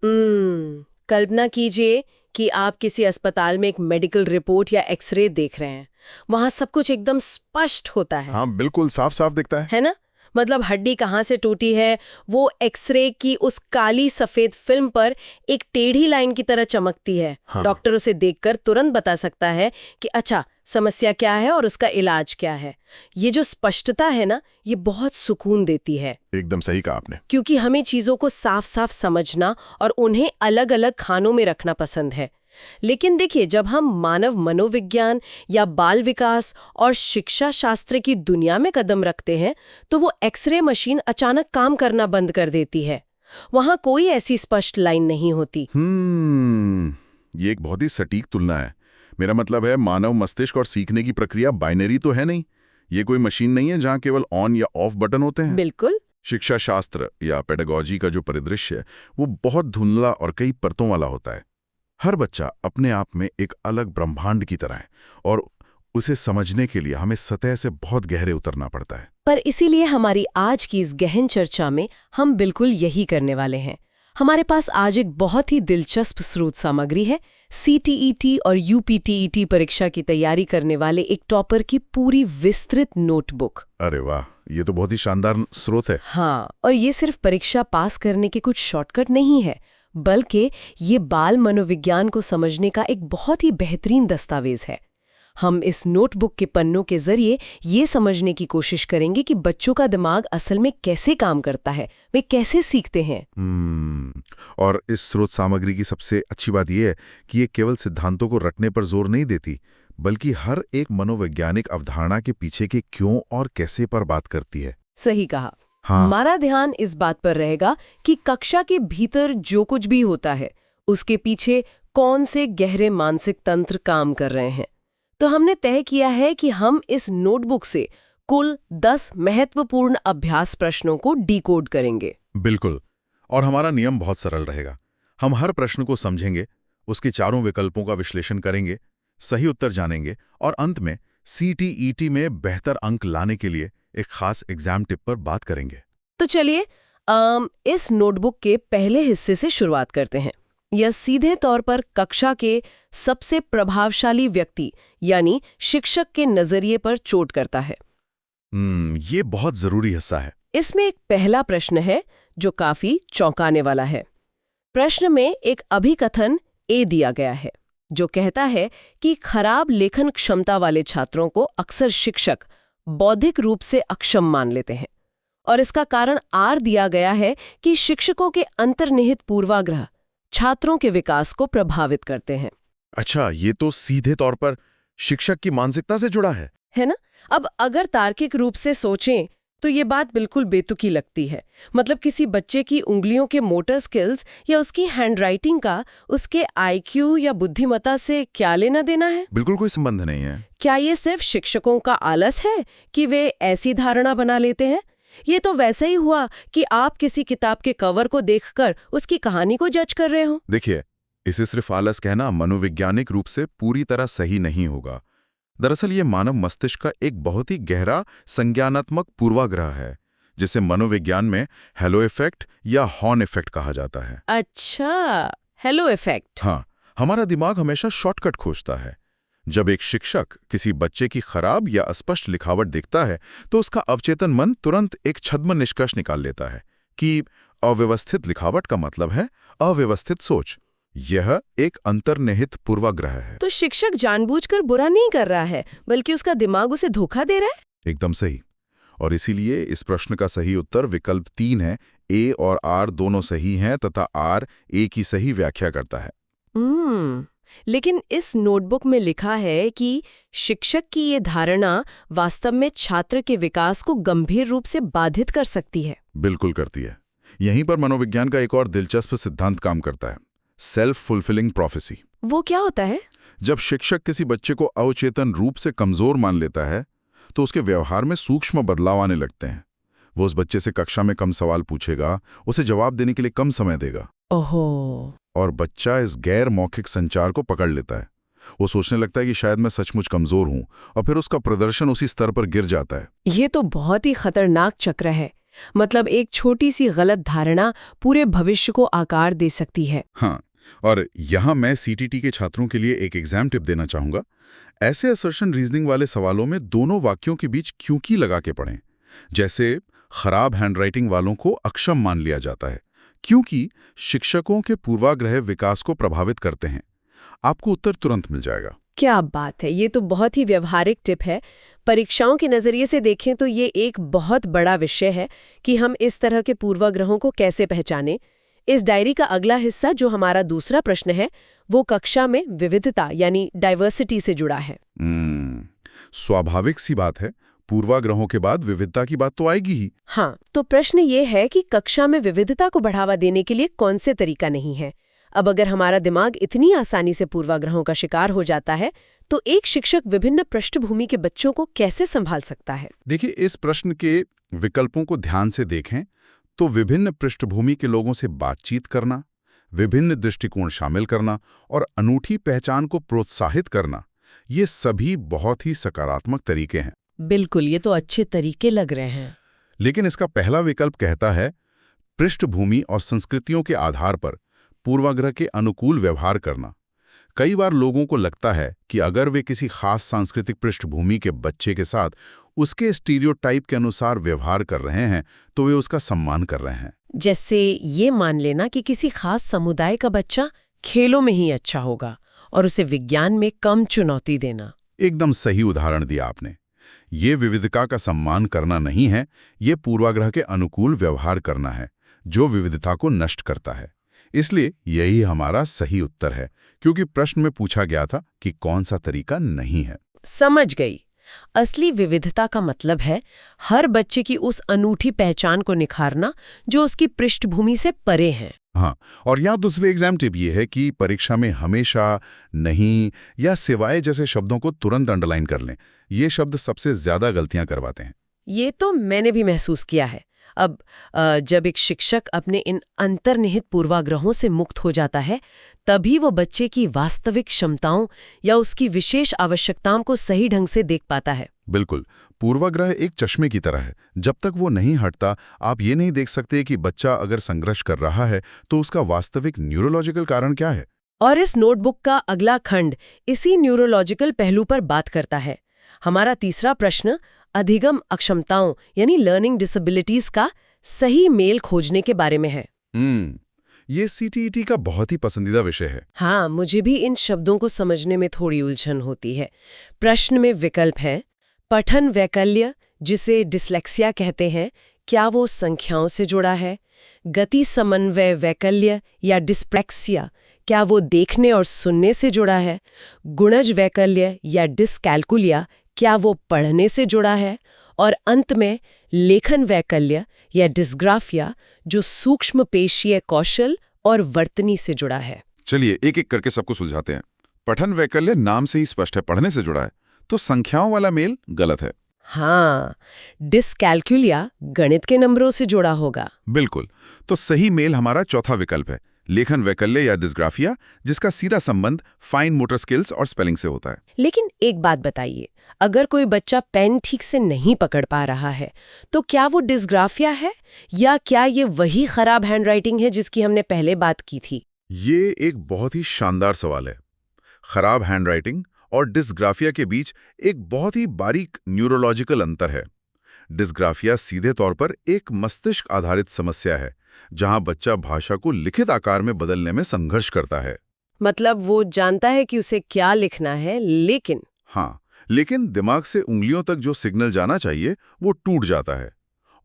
कल्पना कीजिए कि आप किसी अस्पताल में एक मेडिकल रिपोर्ट या एक्सरे देख रहे हैं। वहां सब कुछ एकदम स्पष्ट होता है। हाँ, बिल्कुल साफ साफ दिखता है। है ना? मतलब हड्डी कहाँ से टूटी है वो एक्सरे की उस काली सफेद फिल्म पर एक टेढ़ी लाइन की तरह चमकती है। हाँ। डॉक्टर उसे देखकर तुरंत बता सकता है कि अच्छा समस्या क्या है और उसका इलाज क्या है। ये जो स्पष्टता है ना, ये बहुत सुकून देती है। एकदम सही कहा आपने। क्योंकि हमें चीजों को साफ साफ समझना और उन्हें अलग अलग खानों में रखना पसंद है। लेकिन देखिए, जब हम मानव मनोविज्ञान या बाल विकास और शिक्षा शास्त्र की दुनिया में कदम रखते हैं तो वो एक्सरे मशीन अचानक काम करना बंद कर देती है। वहां कोई ऐसी स्पष्ट लाइन नहीं होती। ये एक बहुत ही सटीक तुलना है। मेरा मतलब है, मानव मस्तिष्क और सीखने की प्रक्रिया बाइनरी तो है नहीं। ये कोई मशीन नहीं है जहां केवल ऑन या ऑफ बटन होते हैं। बिल्कुल। शिक्षा शास्त्र या पेडागॉजी का जो परिदृश्य है वो बहुत धुंधला और कई परतों वाला होता है। हर बच्चा अपने आप में एक अलग ब्रह्मांड की तरह है और उसे समझने के लिए हमें सतह से बहुत गहरे उतरना पड़ता है। पर इसीलिए हमारी आज की इस गहन चर्चा में हम बिल्कुल यही करने वाले हैं। हमारे पास आज एक बहुत ही दिलचस्प स्रोत सामग्री है। CTET और UPTET परीक्षा की तैयारी करने वाले एक टॉपर की पूरी विस्तृत नोटबुक। अरे वाह, ये तो बहुत ही शानदार स्रोत है। हाँ, और ये सिर्फ परीक्षा पास करने के कुछ शॉर्टकट नहीं है, बल्कि ये बाल मनोविज्ञान को समझने का एक बहुत ही बेहतरीन दस्तावेज है। हम इस नोटबुक के पन्नों के जरिए ये समझने की कोशिश करेंगे कि बच्चों का दिमाग असल में कैसे काम करता है, वे कैसे सीखते हैं। और इस स्रोत सामग्री की सबसे अच्छी बात यह है कि ये केवल सिद्धांतों को रटने पर जोर नहीं देती, बल्कि हर एक मनोवैज्ञानिक अवधारणा के पीछे के क्यों और कैसे पर बात करती है। सही कहा। हाँ। हमारा ध्यान इस बात पर रहेगा कि कक्षा के भीतर जो कुछ भी होता है उसके पीछे कौन से गहरे मानसिक तंत्र काम कर रहे हैं। तो हमने तय किया है कि हम इस नोटबुक से कुल 10 महत्वपूर्ण अभ्यास प्रश्नों को डिकोड करेंगे। बिल्कुल। और हमारा नियम बहुत सरल रहेगा। हम हर प्रश्न को समझेंगे, उसके चारों विकल्पों का विश्लेषण करेंगे, सही उत्तर जानेंगे और अंत में CTET में बेहतर अंक लाने के लिए एक खास एग्जाम टिप पर बात करेंगे। तो चलिए इस नोटबुक के पहले हिस्से से शुरुआत करते हैं। यह सीधे तौर पर कक्षा के सबसे प्रभावशाली व्यक्ति यानी शिक्षक के नजरिए पर चोट करता है। ये बहुत जरूरी हिस्सा है। इसमें एक पहला प्रश्न है जो काफी चौंकाने वाला है। प्रश्न में एक अभिकथन A दिया गया है जो कहता है कि खराब लेखन क्षमता वाले छात्रों को अक्सर शिक्षक बौद्धिक रूप से अक्षम मान लेते हैं, और इसका कारण R दिया गया है कि शिक्षकों के अंतर्निहित पूर्वाग्रह छात्रों के विकास को प्रभावित करते हैं। अच्छा, ये तो सीधे तौर पर शिक्षक की मानसिकता से जुड़ा है ना? अब अगर तार्किक रूप से सोचें तो ये बात बिल्कुल बेतुकी लगती है। मतलब किसी बच्चे की उंगलियों के मोटर स्किल्स या उसकी हैंडराइटिंग का उसके IQ या बुद्धिमत्ता से क्या लेना देना है? बिल्कुल कोई संबंध नहीं है। क्या ये सिर्फ शिक्षकों का आलस है कि वे ऐसी धारणा बना लेते हैं? ये तो वैसा ही हुआ कि आप किसी किताब के कवर को देखकर उसकी कहानी को जज कर रहे हो। देखिए, इसे सिर्फ आलस कहना मनोवैज्ञानिक रूप से पूरी तरह सही नहीं होगा। दरअसल ये मानव मस्तिष्क का एक बहुत ही गहरा संज्ञानात्मक पूर्वाग्रह है, जिसे मनोविज्ञान में हेलो इफेक्ट या हॉर्न इफेक्ट कहा जाता है। अच्छा, हेलो इफेक्ट। हाँ, हमारा दिमाग हमेशा शॉर्टकट खोजता है। जब एक शिक्षक किसी बच्चे की खराब या अस्पष्ट लिखावट देखता है तो उसका अवचेतन मन तुरंत एक छद्म निष्कर्ष निकाल लेता है कि अव्यवस्थित लिखावट का मतलब है अव्यवस्थित सोच। यह एक अंतर्निहित पूर्वाग्रह है। तो शिक्षक जानबूझकर बुरा नहीं कर रहा है, बल्कि उसका दिमाग उसे धोखा दे रहा है। एकदम सही। और इसीलिए इस प्रश्न का सही उत्तर विकल्प 3 है। A और R दोनों सही हैं तथा R A की सही व्याख्या करता है। लेकिन इस नोटबुक में लिखा है कि शिक्षक की ये धारणा वास्तव में छात्र के विकास को गंभीर रूप से बाधित कर सकती है। बिल्कुल करती है। यहीं पर मनोविज्ञान का एक और दिलचस्प सिद्धांत काम करता है, सेल्फ फुलफिलिंग प्रोफेसी। वो क्या होता है? जब शिक्षक किसी बच्चे को अवचेतन रूप से कमजोर मान लेता है तो उसके व्यवहार में सूक्ष्म बदलाव आने लगते हैं। वो उस बच्चे से कक्षा में कम सवाल पूछेगा, उसे जवाब देने के लिए कम समय देगा। ओहो। और बच्चा इस गैर मौखिक संचार को पकड़ लेता है। वो सोचने लगता है कि शायद मैं सचमुच कमजोर हूं, और फिर उसका प्रदर्शन उसी स्तर पर गिर जाता है। ये तो बहुत ही खतरनाक चक्र है। मतलब एक छोटी सी गलत धारणा पूरे भविष्य को आकार दे सकती है। हाँ, और यहाँ मैं सीटीटी के छात्रों के लिए एक एग्जाम टिप देना चाहूंगा। ऐसे असर्शन रीजनिंग वाले सवालों में दोनों वाक्यों के बीच क्योंकि लगा के पढ़ें। जैसे खराब हैंडराइटिंग वालों को अक्षम मान लिया जाता है क्योंकि शिक्षकों के पूर्वाग्रह विकास को प्रभावित करते हैं। आपको उत्तर तुरंत मिल जाएगा। क्या बात है, ये तो बहुत ही व्यवहारिक टिप है। परीक्षाओं के नजरिए से देखें तो ये एक बहुत बड़ा विषय है कि हम इस तरह के पूर्वाग्रहों को कैसे पहचानें। इस डायरी का अगला हिस्सा जो हमारा दूसरा प्रश्न है वो कक्षा में विविधता यानी डाइवर्सिटी से जुड़ा है। स्वाभाविक सी बात है, पूर्वाग्रहों के बाद विविधता की बात तो आएगी ही। हाँ, तो प्रश्न ये है कि कक्षा में विविधता को बढ़ावा देने के लिए कौन से तरीका नहीं है। अब अगर हमारा दिमाग इतनी आसानी से पूर्वाग्रहों का शिकार हो जाता है तो एक शिक्षक विभिन्न पृष्ठभूमि के बच्चों को कैसे संभाल सकता है? देखिए, इस प्रश्न के विकल्पों को ध्यान से देखें तो विभिन्न पृष्ठभूमि के लोगों से बातचीत करना, विभिन्न दृष्टिकोण शामिल करना और अनूठी पहचान को प्रोत्साहित करना, ये सभी बहुत ही सकारात्मक तरीके हैं। बिल्कुल, ये तो अच्छे तरीके लग रहे हैं। लेकिन इसका पहला विकल्प कहता है पृष्ठभूमि और संस्कृतियों के आधार पर पूर्वाग्रह के अनुकूल व्यवहार करना। कई बार लोगों को लगता है कि अगर वे किसी खास सांस्कृतिक पृष्ठभूमि के बच्चे के साथ उसके स्टीरियोटाइप के अनुसार व्यवहार कर रहे हैं तो वे उसका सम्मान कर रहे हैं। जैसे ये मान लेना कि किसी खास समुदाय का बच्चा खेलों में ही अच्छा होगा और उसे विज्ञान में कम चुनौती देना। एकदम सही उदाहरण दिया आपने। ये विविधता का सम्मान करना नहीं है, ये पूर्वाग्रह के अनुकूल व्यवहार करना है जो विविधता को नष्ट करता है। इसलिए यही हमारा सही उत्तर है, क्योंकि प्रश्न में पूछा गया था कि कौन सा तरीका नहीं है। समझ गई। असली विविधता का मतलब है हर बच्चे की उस अनूठी पहचान को निखारना जो उसकी पृष्ठभूमि से परे है। हाँ, और यहाँ दूसरी एग्जाम टिप ये है कि परीक्षा में हमेशा, नहीं या सिवाय जैसे शब्दों को तुरंत अंडरलाइन कर लें। ये शब्द सबसे ज्यादा गलतियां करवाते हैं। ये तो मैंने भी महसूस किया है। अब जब एक शिक्षक अपने इन अंतर्निहित पूर्वाग्रहों से मुक्त हो जाता है तभी वो बच्चे की वास्तविक क्षमताओं या उसकी विशेष आवश्यकताओं को सही ढंग से देख पाता है। बिल्कुल, पूर्वाग्रह एक चश्मे की तरह है। जब तक वो नहीं हटता आप ये नहीं देख सकते कि बच्चा अगर संघर्ष कर रहा है तो उसका वास्तविक न्यूरोलॉजिकल कारण क्या है। और इस नोटबुक का अगला खंड इसी न्यूरोलॉजिकल पहलू पर बात करता है। हमारा तीसरा प्रश्न अधिगम अक्षमताओं यानी लर्निंग डिसेबिलिटीज का सही मेल खोजने के बारे में है। ये सीटीईटी का बहुत ही पसंदीदा विषय है। हाँ, मुझे भी इन शब्दों को समझने में थोड़ी उलझन होती है। प्रश्न में विकल्प है पठन वैकल्य, जिसे डिस्लेक्सिया कहते हैं, क्या वो संख्याओं से जुड़ा है? गति समन्वय वैकल्य या डिस्प्रैक्सिया, क्या वो देखने और सुनने से जुड़ा है? गुणज वैकल्य या डिस्कैल्कुलिया, क्या वो पढ़ने से जुड़ा है? और अंत में लेखन वैकल्य या डिस्ग्राफिया, जो सूक्ष्म पेशीय कौशल और वर्तनी से जुड़ा है। चलिए एक एक करके सबको सुलझाते हैं। पठन वैकल्य नाम से ही स्पष्ट है, पढ़ने से जुड़ा है, तो संख्याओं वाला मेल गलत है। हाँ, डिस्कैल्कुलिया गणित के नंबरों से जुड़ा होगा। बिल्कुल, तो सही मेल हमारा चौथा विकल्प है लेखन वैकल्य या डिस्ग्राफिया, जिसका सीधा संबंध फाइन मोटर स्किल्स और स्पेलिंग से होता है। लेकिन एक बात बताइए, अगर कोई बच्चा पेन ठीक से नहीं पकड़ पा रहा है तो क्या वो डिस्ग्राफिया है या क्या ये वही खराब हैंडराइटिंग है जिसकी हमने पहले बात की थी? ये एक बहुत ही शानदार सवाल है। खराब हैंडराइटिंग और डिस्ग्राफिया के बीच एक बहुत ही बारीक न्यूरोलॉजिकल अंतर है। डिस्ग्राफिया सीधे तौर पर एक मस्तिष्क आधारित समस्या है जहां बच्चा भाषा को लिखित आकार में बदलने में संघर्ष करता है। मतलब वो जानता है कि उसे क्या लिखना है, लेकिन दिमाग से उंगलियों तक जो सिग्नल जाना चाहिए वो टूट जाता है।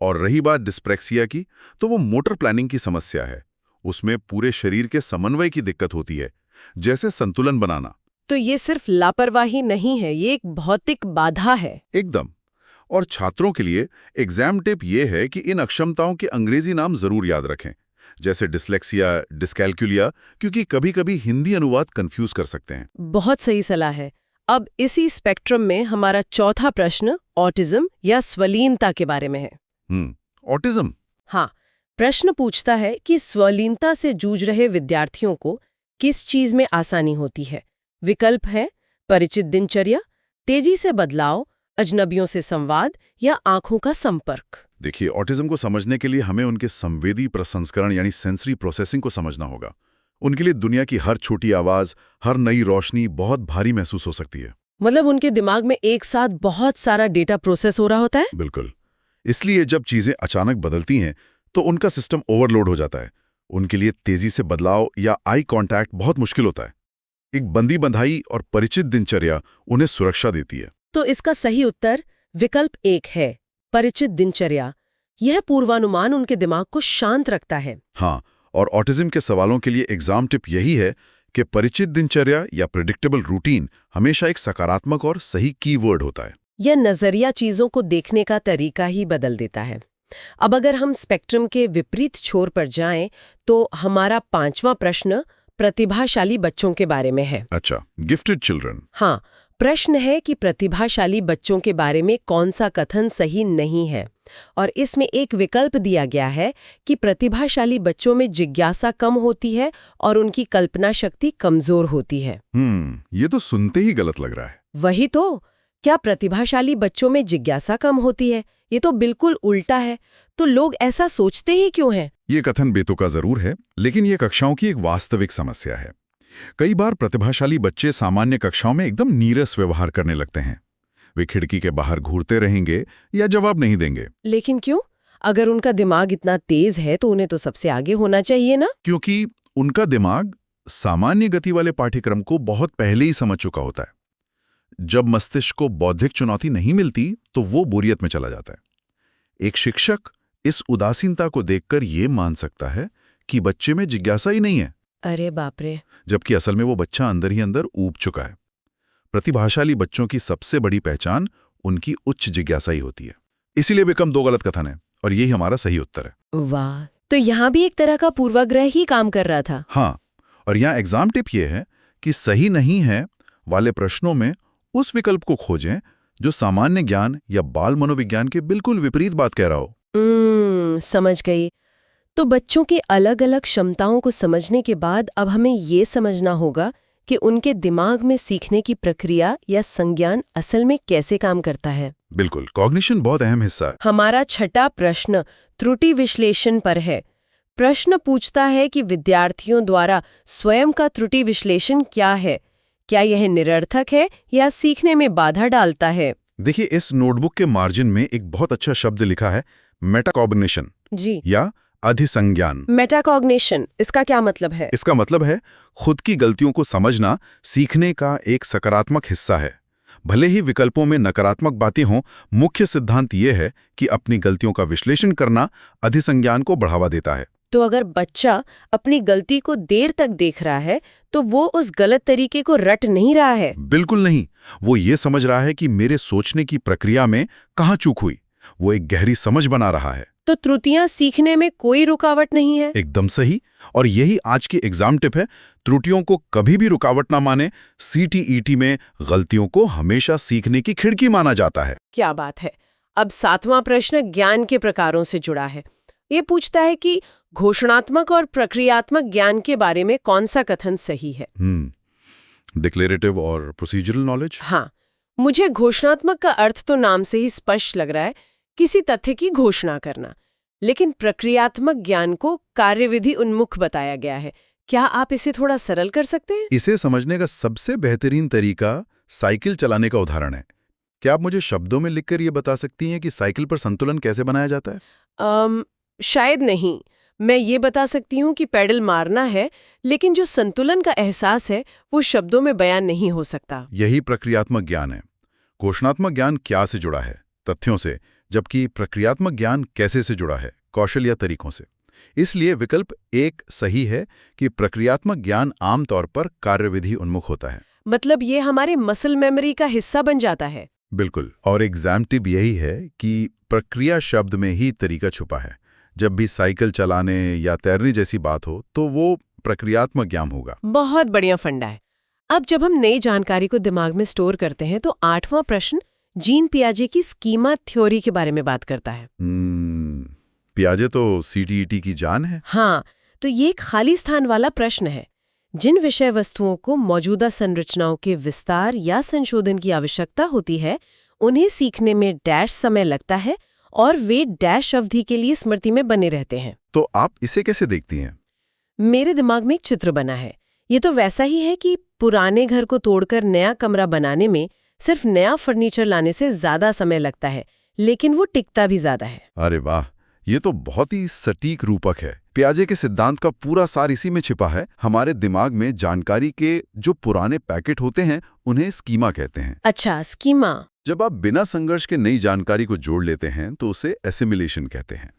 और रही बात डिस्प्रैक्सिया की, तो वो मोटर प्लानिंग की समस्या है। उसमें पूरे शरीर के समन्वय की दिक्कत होती है, जैसे संतुलन बनाना। तो ये सिर्फ लापरवाही नहीं है, ये एक भौतिक बाधा है। एकदम। और छात्रों के लिए एग्जाम टिप ये है कि इन अक्षमताओं के अंग्रेजी नाम जरूर याद रखें, जैसे डिस्लेक्सिया, डिस्कैल्कुलिया, क्योंकि कभी-कभी हिंदी अनुवाद कंफ्यूज कर सकते हैं। बहुत सही सलाह है। अब इसी स्पेक्ट्रम में हमारा चौथा प्रश्न ऑटिज्म या स्वलीनता के बारे में है। ऑटिज्म? हाँ, प्रश्न पूछता है कि स्वलीनता से जूझ रहे विद्यार्थियों को किस चीज में आसानी होती है। विकल्प है परिचित दिनचर्या, तेजी से बदलाव, अजनबियों से संवाद या आंखों का संपर्क। देखिए, ऑटिज्म को समझने के लिए हमें उनके संवेदी प्रसंस्करण यानी सेंसरी प्रोसेसिंग को समझना होगा। उनके लिए दुनिया की हर छोटी आवाज, हर नई रोशनी बहुत भारी महसूस हो सकती है। मतलब उनके दिमाग में एक साथ बहुत सारा डेटा प्रोसेस हो रहा होता है। बिल्कुल। इसलिए जब चीजें अचानक बदलती हैं तो उनका सिस्टम ओवरलोड हो जाता है। उनके लिए तेजी से बदलाव या आई कांटेक्ट बहुत मुश्किल होता है। एक बंदी बंधाई और परिचित दिनचर्या उन्हें सुरक्षा देती है। तो इसका सही उत्तर विकल्प 1 है, परिचित दिनचर्या। यह पूर्वानुमान उनके दिमाग को शांत रखता है। हाँ, और ऑटिज्म के सवालों के लिए एग्जाम टिप यही है कि परिचित दिनचर्या या प्रेडिक्टेबल रूटीन हमेशा एक सकारात्मक और सही कीवर्ड होता है। यह नजरिया चीजों को देखने का तरीका ही बदल देता है। अब अगर हम स्पेक्ट्रम के विपरीत छोर पर जाएं, तो हमारा 5वां प्रश्न प्रतिभाशाली बच्चों के बारे में है। अच्छा, गिफ्टेड चिल्ड्रन। हाँ, प्रश्न है कि प्रतिभाशाली बच्चों के बारे में कौन सा कथन सही नहीं है। और इसमें एक विकल्प दिया गया है कि प्रतिभाशाली बच्चों में जिज्ञासा कम होती है और उनकी कल्पना शक्ति कमजोर होती है। ये तो सुनते ही गलत लग रहा है। वही तो, क्या प्रतिभाशाली बच्चों में जिज्ञासा कम होती है? ये तो बिल्कुल उल्टा है। तो लोग ऐसा सोचते ही क्यों हैं? ये कथन बेतुका जरूर है, लेकिन ये कक्षाओं की एक वास्तविक समस्या है। कई बार प्रतिभाशाली बच्चे सामान्य कक्षाओं में एकदम नीरस व्यवहार करने लगते हैं। वे खिड़की के बाहर घूरते रहेंगे या जवाब नहीं देंगे। लेकिन क्यों? अगर उनका दिमाग इतना तेज है तो उन्हें तो सबसे आगे होना चाहिए ना? क्योंकि उनका दिमाग सामान्य गति वाले पाठ्यक्रम को बहुत पहले ही समझ चुका होता है। जब मस्तिष्क को बौद्धिक चुनौती नहीं मिलती तो वो बोरियत में चला जाता है। एक शिक्षक इस उदासीनता को देखकर ये मान सकता है कि बच्चे में जिज्ञासा ही नहीं है। अरे बाप रे! जबकि असल में वो बच्चा अंदर ही अंदर ऊब चुका है। प्रतिभाशाली बच्चों की सबसे बड़ी पहचान उनकी उच्च जिज्ञासा ही होती है। इसीलिए विकल्प 2 गलत कथन है और यही हमारा सही उत्तर है। वाह, तो यहाँ भी एक तरह का पूर्वाग्रह ही काम कर रहा था। हाँ, और यहाँ एग्जाम टिप ये है कि सही नहीं है वाले प्रश्नों में उस विकल्प को खोजें जो सामान्य ज्ञान या बाल मनोविज्ञान के बिल्कुल विपरीत बात कह रहा हो। समझ गई। तो बच्चों की अलग अलग क्षमताओं को समझने के बाद अब हमें ये समझना होगा कि उनके दिमाग में सीखने की प्रक्रिया या संज्ञान असल में कैसे काम करता है। बिल्कुल, कॉग्निशन बहुत अहम हिस्सा है। हमारा 6ठा प्रश्न त्रुटि विश्लेषण पर है। प्रश्न पूछता है कि विद्यार्थियों द्वारा स्वयं का त्रुटि विश्लेषण क्या है? क्या यह निरर्थक है या सीखने में बाधा डालता है? देखिए, इस नोटबुक के मार्जिन में एक बहुत अच्छा शब्द लिखा है, मेटाकॉग्निशन जी, या अधिसंज्ञान। मेटाकॉग्निशन, इसका क्या मतलब है? इसका मतलब है खुद की गलतियों को समझना सीखने का एक सकारात्मक हिस्सा है। भले ही विकल्पों में नकारात्मक बातें हों, मुख्य सिद्धांत यह है कि अपनी गलतियों का विश्लेषण करना अधिसंज्ञान को बढ़ावा देता है। तो अगर बच्चा अपनी गलती को देर तक देख रहा है तो वो उस गलत तरीके को रट नहीं रहा है। बिल्कुल नहीं, वो ये समझ रहा है कि मेरे सोचने की प्रक्रिया में कहाँ चूक हुई। वो एक गहरी समझ बना रहा है। तो त्रुटियां सीखने में कोई रुकावट नहीं है। एकदम सही, और यही आज की एग्जाम टिप है। त्रुटियों को कभी भी रुकावट ना माने। CTET में गलतियों को हमेशा सीखने की खिड़की माना जाता है। क्या बात है। अब 7वां प्रश्न ज्ञान के प्रकारों से जुड़ा है। ये पूछता है कि घोषणात्मक और प्रक्रियात्मक ज्ञान के बारे में कौन सा कथन सही है। डिक्लेरेटिव और प्रोसीजरल नॉलेज। हाँ, मुझे घोषणात्मक का अर्थ तो नाम से ही स्पष्ट लग रहा है, किसी तथ्य की घोषणा करना। लेकिन प्रक्रियात्मक ज्ञान को कार्यविधि उन्मुख बताया गया है। क्या आप इसे थोड़ा सरल कर सकते हैं? इसे समझने का सबसे बेहतरीन तरीका साइकिल चलाने का उदाहरण है। क्या आप मुझे शब्दों में लिखकर ये बता सकती हैं कि साइकिल पर संतुलन कैसे बनाया जाता है? शायद नहीं। मैं ये बता सकती हूँ कि पेडल मारना है, लेकिन जो संतुलन का एहसास है वो शब्दों में बयान नहीं हो सकता। यही प्रक्रियात्मक ज्ञान है। घोषणात्मक ज्ञान क्या से जुड़ा है? तथ्यों से, जबकि प्रक्रियात्मक ज्ञान कैसे से जुड़ा है? कौशल या तरीकों से। इसलिए विकल्प 1 सही है कि प्रक्रियात्मक ज्ञान आमतौर पर कार्यविधि उन्मुख होता है। मतलब ये हमारे मसल मेमोरी का हिस्सा बन जाता है। बिल्कुल, और एग्जाम टिप यही है कि प्रक्रिया शब्द में ही तरीका छुपा है। जब भी साइकिल चलाने या तैरने जैसी बात हो तो वो प्रक्रियात्मक ज्ञान होगा। बहुत बढ़िया फंडा है। अब जब हम नई जानकारी को दिमाग में स्टोर करते हैं तो 8वां प्रश्न जीन पियाजे की स्कीमा थ्योरी के बारे में बात करता है। पियाजे तो CTET की जान है। हाँ, तो ये एक खाली स्थान वाला प्रश्न है। जिन विषय वस्तुओं को मौजूदा संरचनाओं के विस्तार या संशोधन की आवश्यकता होती है, उन्हें सीखने में डैश समय लगता है और वे डैश अवधि के लिए स्मृति में बने रहते हैं। तो आप इसे कैसे देखती हैं? मेरे दिमाग में एक चित्र बना है। ये तो वैसा ही है कि पुराने घर को तोड़कर नया कमरा बनाने में सिर्फ नया फर्नीचर लाने से ज्यादा समय लगता है, लेकिन वो टिकता भी ज्यादा है। अरे वाह, ये तो बहुत ही सटीक रूपक है। पियाजे के सिद्धांत का पूरा सार इसी में छिपा है। हमारे दिमाग में जानकारी के जो पुराने पैकेट होते हैं उन्हें स्कीमा कहते हैं। अच्छा, स्कीमा। जब आप बिना संघर्ष के नई जानकारी को जोड़ लेते हैं तो उसे एसिमिलेशन कहते हैं।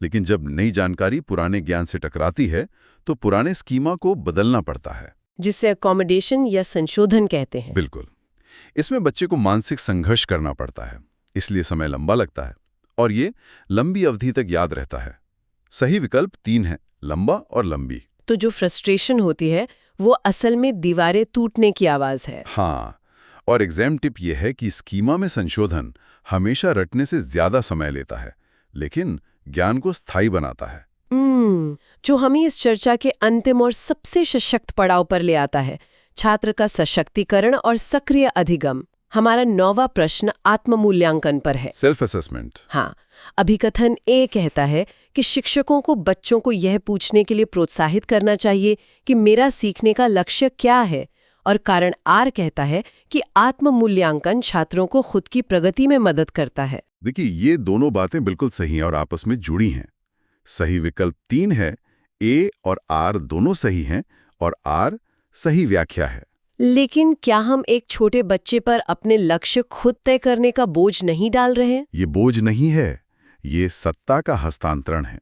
लेकिन जब नई जानकारी पुराने ज्ञान से टकराती है तो पुराने स्कीमा को बदलना पड़ता है, जिसे अकोमोडेशन या संशोधन कहते हैं। बिल्कुल। इसमें बच्चे को मानसिक संघर्ष करना पड़ता है, इसलिए समय लंबा लगता है और ये लंबी अवधि तक याद रहता है। सही विकल्प 3 है, लंबा और लंबी। तो जो फ्रस्ट्रेशन होती है वो असल में दीवारें टूटने की आवाज है। हाँ, और एग्जाम टिप यह है कि स्कीमा में संशोधन हमेशा रटने से ज्यादा समय लेता है, लेकिन ज्ञान को स्थायी बनाता है। जो हमें इस चर्चा के अंतिम और सबसे सशक्त पड़ाव पर ले आता है, छात्र का सशक्तिकरण और सक्रिय अधिगम। हमारा 9वां प्रश्न आत्म-मूल्यांकन पर है। Self assessment. हाँ, अभिकथन ए कहता है कि शिक्षकों को बच्चों को यह पूछने के लिए प्रोत्साहित करना चाहिए कि मेरा सीखने का लक्ष्य क्या है, और कारण आर कहता है कि आत्म-मूल्यांकन छात्रों को खुद की प्रगति में मदद करता है। देखिए, ये दोनों बातें बिल्कुल सही हैं और आपस में जुड़ी हैं। सही विकल्प 3 है, ए और आर दोनों सही हैं और आर सही व्याख्या है। लेकिन क्या हम एक छोटे बच्चे पर अपने लक्ष्य खुद तय करने का बोझ नहीं डाल रहे हैं? ये बोझ नहीं है, ये सत्ता का हस्तांतरण है।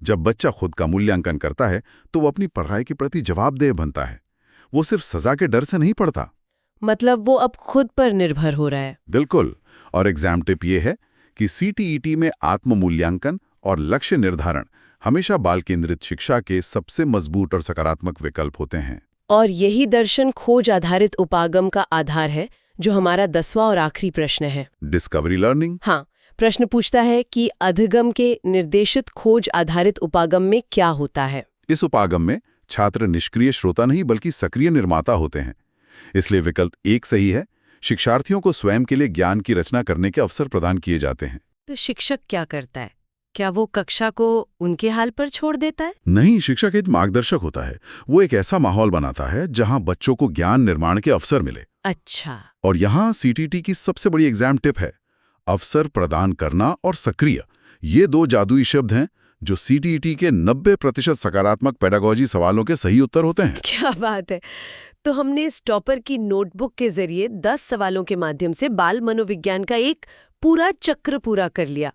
जब बच्चा खुद का मूल्यांकन करता है तो वो अपनी पढ़ाई के प्रति जवाबदेह बनता है। वो सिर्फ सजा के डर से नहीं पढ़ता। मतलब वो अब खुद पर निर्भर हो रहा है। बिल्कुल। और एग्जाम टिप ये है कि सीटीईटी में आत्म मूल्यांकन और लक्ष्य निर्धारण हमेशा बाल केंद्रित शिक्षा के सबसे मजबूत और सकारात्मक विकल्प होते हैं। और यही दर्शन खोज आधारित उपागम का आधार है, जो हमारा 10वां और आखिरी प्रश्न है। Discovery learning. हाँ, प्रश्न पूछता है कि अधिगम के निर्देशित खोज आधारित उपागम में क्या होता है। इस उपागम में छात्र निष्क्रिय श्रोता नहीं बल्कि सक्रिय निर्माता होते हैं। इसलिए विकल्प 1 सही है। शिक्षार्थियों को स्वयं के लिए ज्ञान की रचना करने के अवसर प्रदान किए जाते हैं। तो शिक्षक क्या करता है? क्या वो कक्षा को उनके हाल पर छोड़ देता है? नहीं, शिक्षक एक मार्गदर्शक होता है। वो एक ऐसा माहौल बनाता है जहां बच्चों को ज्ञान निर्माण के अवसर मिले। अच्छा। और यहाँ सीटीटी की सबसे बड़ी एग्जाम टिप है, अवसर प्रदान करना और सक्रिय। ये 2 जादुई शब्द हैं जो सीटीटी के 90% सकारात्मक पेडागोजी सवालों के सही उत्तर होते हैं। क्या बात है! तो हमने इस टॉपर की नोटबुक के जरिए 10 सवालों के माध्यम से बाल मनोविज्ञान का एक पूरा चक्र पूरा कर लिया।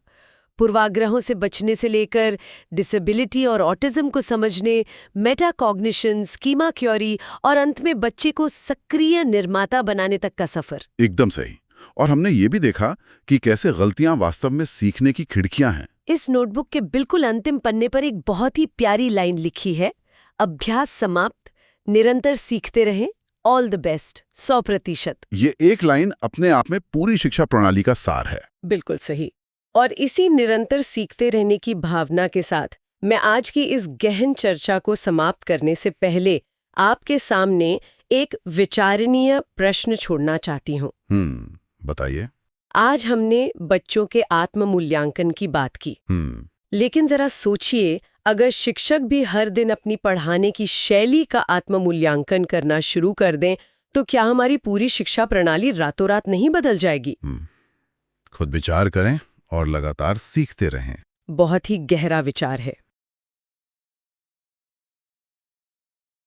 पूर्वाग्रहों से बचने से लेकर डिसेबिलिटी और ऑटिज्म को समझने, मेटाकॉग्निशन, स्कीमा थ्योरी और अंत में बच्चे को सक्रिय निर्माता बनाने तक का सफर। एकदम सही। और हमने ये भी देखा कि कैसे गलतियां वास्तव में सीखने की खिड़कियां हैं। इस नोटबुक के बिल्कुल अंतिम पन्ने पर एक बहुत ही प्यारी लाइन लिखी है, अभ्यास समाप्त, निरंतर सीखते रहें, ऑल द बेस्ट, 100%। ये एक लाइन अपने आप में पूरी शिक्षा प्रणाली का सार है। बिल्कुल सही। और इसी निरंतर सीखते रहने की भावना के साथ मैं आज की इस गहन चर्चा को समाप्त करने से पहले आपके सामने एक विचारणीय प्रश्न छोड़ना चाहती हूँ। बताइए। आज हमने बच्चों के आत्म मूल्यांकन की बात की, लेकिन जरा सोचिए, अगर शिक्षक भी हर दिन अपनी पढ़ाने की शैली का आत्म मूल्यांकन करना शुरू कर दें, तो क्या हमारी पूरी शिक्षा प्रणाली रातों रात नहीं बदल जाएगी? खुद विचार करें और लगातार सीखते रहें। बहुत ही गहरा विचार है।